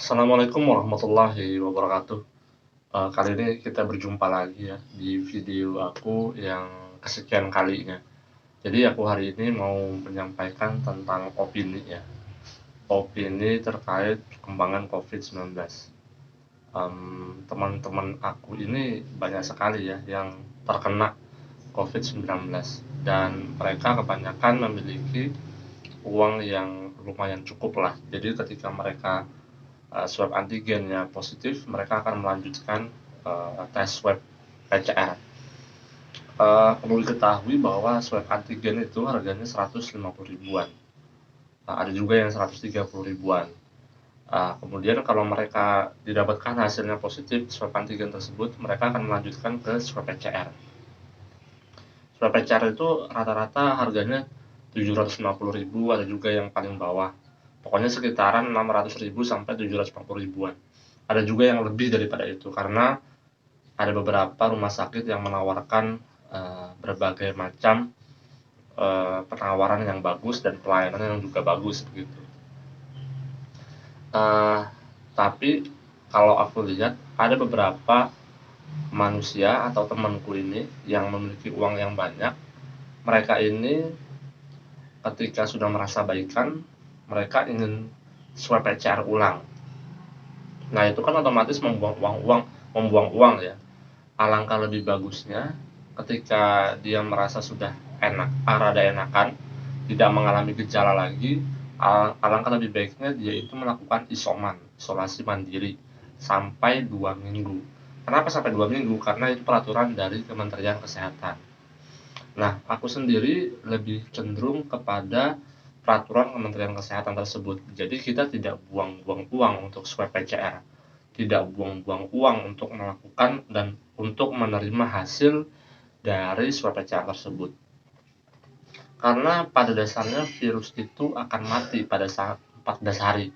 Assalamualaikum warahmatullahi wabarakatuh. Kali ini kita berjumpa lagi ya di video aku yang kesekian kalinya. Jadi aku hari ini mau menyampaikan tentang opini ya. Opini terkait perkembangan COVID-19. Teman-teman aku ini banyak sekali ya yang terkena COVID-19 dan mereka kebanyakan memiliki uang yang lumayan cukup lah. Jadi ketika mereka swab antigennya positif, mereka akan melanjutkan tes swab PCR. Perlu diketahui bahwa swab antigen itu harganya 150 ribuan. Ada juga yang 130 ribuan. Kemudian kalau mereka didapatkan hasilnya positif swab antigen tersebut, mereka akan melanjutkan ke swab PCR. Swab PCR itu rata-rata harganya 750 ribu, ada juga yang paling bawah. Pokoknya sekitaran 600 ribu sampai 750 ribuan. Ada juga yang lebih daripada itu karena ada beberapa rumah sakit yang menawarkan berbagai macam penawaran yang bagus dan pelayanan yang juga bagus begitu. Tapi kalau aku lihat ada beberapa manusia atau temanku ini yang memiliki uang yang banyak. Mereka ini ketika sudah merasa baikan, mereka ingin swab PCR ulang. Nah itu kan otomatis membuang uang ya. Alangkah lebih bagusnya ketika dia merasa sudah rada enakan, tidak mengalami gejala lagi, alangkah lebih baiknya dia itu melakukan isolasi mandiri sampai 2 minggu. Kenapa sampai 2 minggu? Karena itu peraturan dari Kementerian Kesehatan. Nah, aku sendiri lebih cenderung kepada peraturan Kementerian Kesehatan tersebut. Jadi kita tidak buang-buang uang untuk swab PCR, tidak buang-buang uang untuk melakukan dan untuk menerima hasil dari swab PCR tersebut. Karena pada dasarnya virus itu akan mati pada saat 14 hari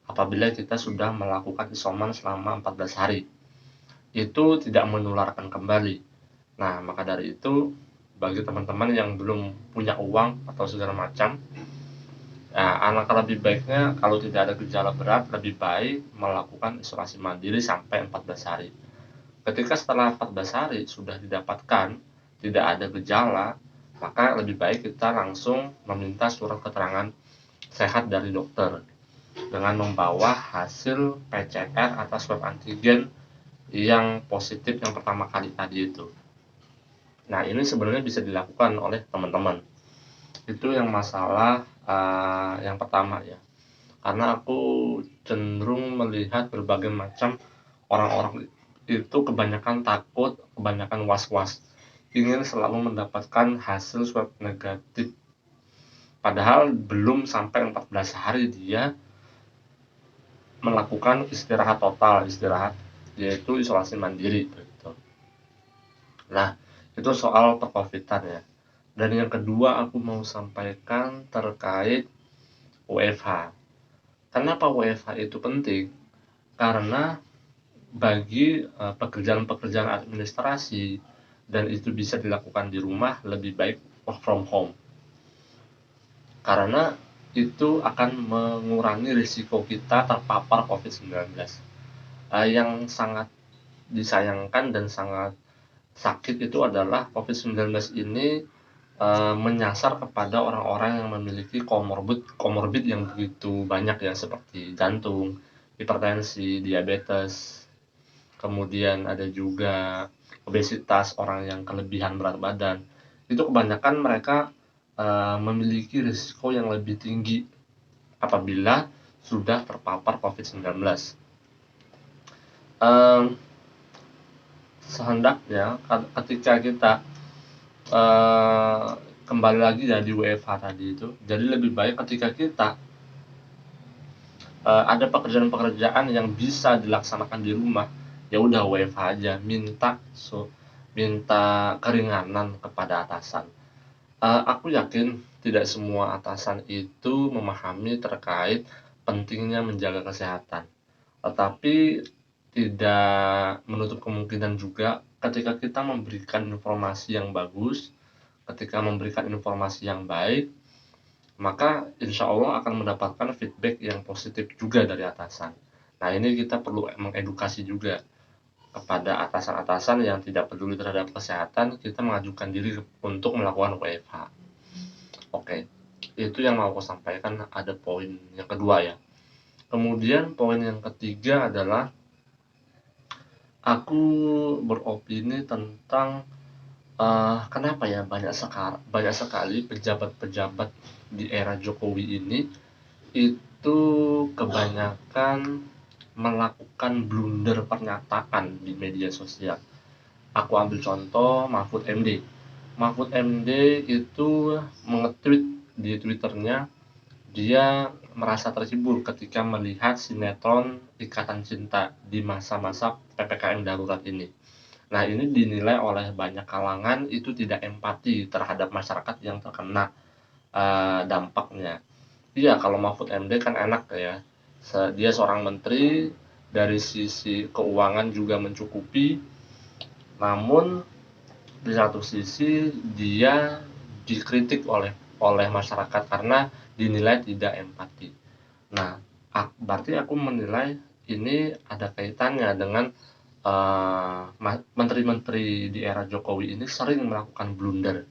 apabila kita sudah melakukan isoman selama 14 hari. Itu tidak menularkan kembali. Nah, maka dari itu bagi teman-teman yang belum punya uang atau segala macam, alangkah lebih baiknya kalau tidak ada gejala berat, lebih baik melakukan isolasi mandiri sampai 14 hari. Ketika setelah 14 hari sudah didapatkan tidak ada gejala, maka lebih baik kita langsung meminta surat keterangan sehat dari dokter dengan membawa hasil PCR atau swab antigen yang positif yang pertama kali tadi itu. Nah, ini sebenarnya bisa dilakukan oleh teman-teman. Itu yang masalah yang pertama ya. Karena aku cenderung melihat berbagai macam orang-orang itu kebanyakan takut, kebanyakan was-was, ingin selalu mendapatkan hasil swab negatif. Padahal belum sampai 14 hari dia melakukan istirahat total, yaitu isolasi mandiri gitu. Nah, itu soal percovidan ya. Dan yang kedua aku mau sampaikan terkait WFH. Kenapa WFH itu penting? Karena bagi pekerjaan-pekerjaan administrasi dan itu bisa dilakukan di rumah, lebih baik work from home. Karena itu akan mengurangi risiko kita terpapar COVID-19. Yang sangat disayangkan dan sangat sakit itu adalah COVID-19 ini menyasar kepada orang-orang yang memiliki komorbid yang begitu banyak ya, seperti jantung, hipertensi, diabetes, kemudian ada juga obesitas, orang yang kelebihan berat badan. Itu kebanyakan mereka memiliki risiko yang lebih tinggi apabila sudah terpapar COVID-19. Sehendaknya ketika kita kembali lagi ya di WFH tadi itu, jadi lebih baik ketika kita ada pekerjaan-pekerjaan yang bisa dilaksanakan di rumah, ya udah WFH aja, minta keringanan kepada atasan. Aku yakin tidak semua atasan itu memahami terkait pentingnya menjaga kesehatan, tetapi tidak menutup kemungkinan juga ketika kita memberikan informasi yang bagus, ketika memberikan informasi yang baik, maka insya Allah akan mendapatkan feedback yang positif juga dari atasan. Nah, ini kita perlu mengedukasi juga kepada atasan-atasan yang tidak peduli terhadap kesehatan, kita mengajukan diri untuk melakukan WFH. Oke, itu yang mau aku sampaikan, ada poin yang kedua ya. Kemudian poin yang ketiga adalah aku beropini tentang kenapa ya banyak sekali pejabat-pejabat di era Jokowi ini itu kebanyakan melakukan blunder pernyataan di media sosial. Aku ambil contoh Mahfud MD. Mahfud MD itu mengetweet di Twitternya, dia merasa terhibur ketika melihat sinetron Ikatan Cinta di masa-masa PPKM darurat ini. Nah, ini dinilai oleh banyak kalangan itu tidak empati terhadap masyarakat yang terkena dampaknya. Iya, kalau Mahfud MD kan enak ya. Dia seorang menteri, dari sisi keuangan juga mencukupi, namun di satu sisi dia dikritik oleh masyarakat karena dinilai tidak empati. Nah, berarti aku menilai ini ada kaitannya dengan menteri-menteri di era Jokowi ini sering melakukan blunder.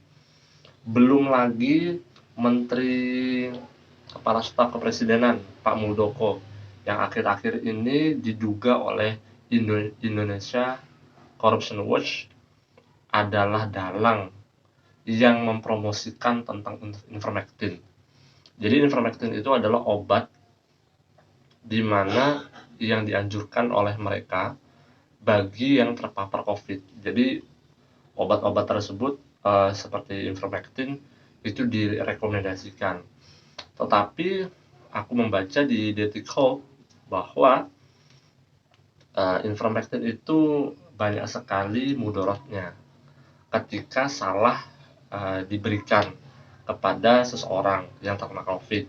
Belum lagi Menteri Kepala Staf Kepresidenan Pak Muldoko yang akhir-akhir ini diduga oleh Indonesia Corruption Watch adalah dalang yang mempromosikan tentang ivermectin. Jadi ivermectin itu adalah obat di mana yang dianjurkan oleh mereka bagi yang terpapar COVID. Jadi obat-obat tersebut seperti ivermectin itu direkomendasikan. Tetapi aku membaca di Detikho bahwa ivermectin itu banyak sekali mudaratnya ketika salah diberikan kepada seseorang yang terkena COVID.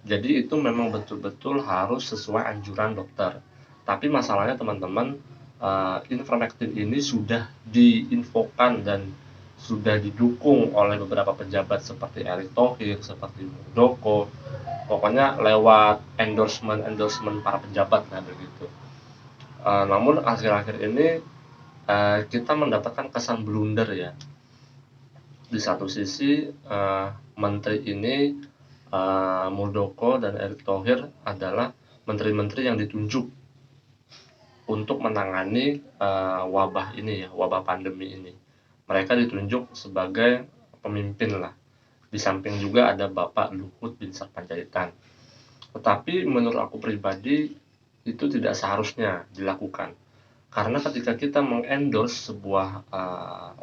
Jadi itu memang betul-betul harus sesuai anjuran dokter. Tapi masalahnya teman-teman, ivermectin ini sudah diinfokan dan sudah didukung oleh beberapa pejabat seperti Erick Thohir, seperti Muldoko, pokoknya lewat endorsement para pejabat lah begitu. Namun akhir-akhir ini kita mendapatkan kesan blunder ya. Di satu sisi menteri ini Muldoko dan Erick Thohir adalah menteri-menteri yang ditunjuk untuk menangani wabah ini ya, wabah pandemi ini. Mereka ditunjuk sebagai pemimpin lah. Di samping juga ada Bapak Luhut bin Sarpanjaitan. Tetapi menurut aku pribadi itu tidak seharusnya dilakukan. Karena ketika kita mengendorse sebuah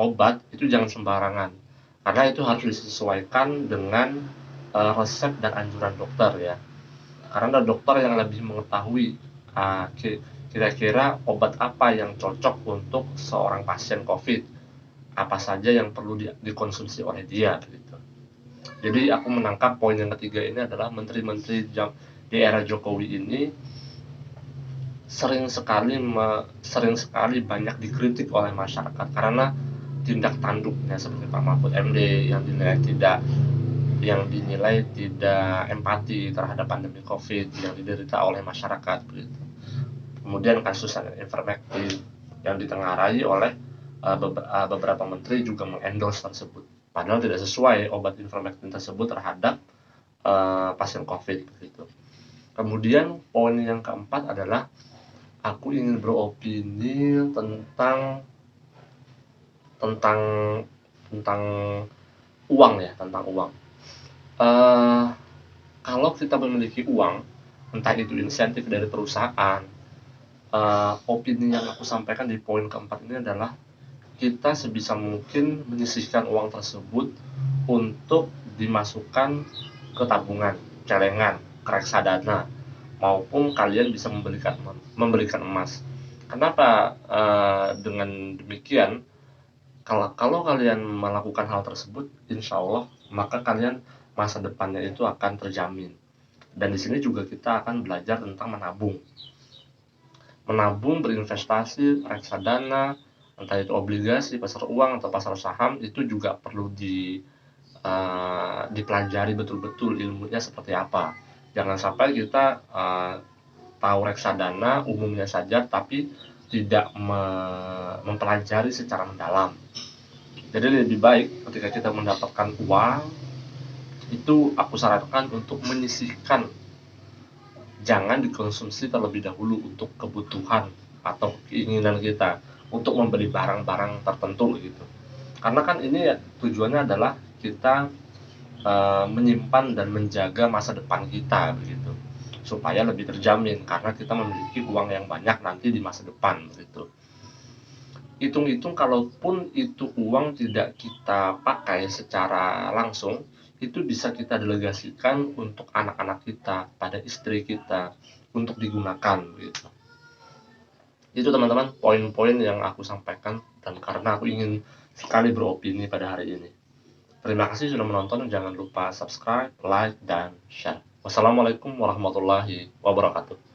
obat itu jangan sembarangan. Karena itu harus disesuaikan dengan resep dan anjuran dokter ya. Karena dokter yang lebih mengetahui kira-kira obat apa yang cocok untuk seorang pasien COVID, apa saja yang perlu dikonsumsi oleh dia gitu. Jadi aku menangkap poin yang ketiga ini adalah menteri-menteri di era Jokowi ini sering sekali banyak dikritik oleh masyarakat karena tindak tanduknya seperti Pak Mahfud MD yang dinilai tidak empati terhadap pandemi COVID yang diderita oleh masyarakat begitu. Kemudian kasus ivermectin yang ditengarai oleh beberapa menteri juga mengendorse tersebut. Padahal tidak sesuai obat ivermectin tersebut terhadap pasien COVID begitu. Kemudian poin yang keempat adalah aku ingin beropini tentang uang ya, tentang uang. Kalau kita memiliki uang, entah itu insentif dari perusahaan, opini yang aku sampaikan di poin keempat ini adalah kita sebisa mungkin menyisihkan uang tersebut untuk dimasukkan ke tabungan, celengan, ke reksadana, maupun kalian bisa membelikan emas. Kenapa dengan demikian? Kalau kalian melakukan hal tersebut, insya Allah maka kalian masa depannya itu akan terjamin. Dan di sini juga kita akan belajar tentang menabung, berinvestasi, reksadana, entah itu obligasi, pasar uang atau pasar saham, itu juga perlu dipelajari betul-betul ilmunya seperti apa. Jangan sampai kita tahu reksadana umumnya saja, tapi tidak mempelajari secara mendalam. Jadi lebih baik ketika kita mendapatkan uang, itu aku sarankan untuk menyisihkan, jangan dikonsumsi terlebih dahulu untuk kebutuhan atau keinginan kita untuk membeli barang-barang tertentu gitu. Karena kan ini tujuannya adalah kita menyimpan dan menjaga masa depan kita begitu, supaya lebih terjamin karena kita memiliki uang yang banyak nanti di masa depan begitu. Hitung-hitung kalaupun itu uang tidak kita pakai secara langsung, itu bisa kita delegasikan untuk anak-anak kita, pada istri kita, untuk digunakan gitu. Itu teman-teman poin-poin yang aku sampaikan, dan karena aku ingin sekali beropini pada hari ini. Terima kasih sudah menonton, jangan lupa subscribe, like, dan share. Wassalamualaikum warahmatullahi wabarakatuh.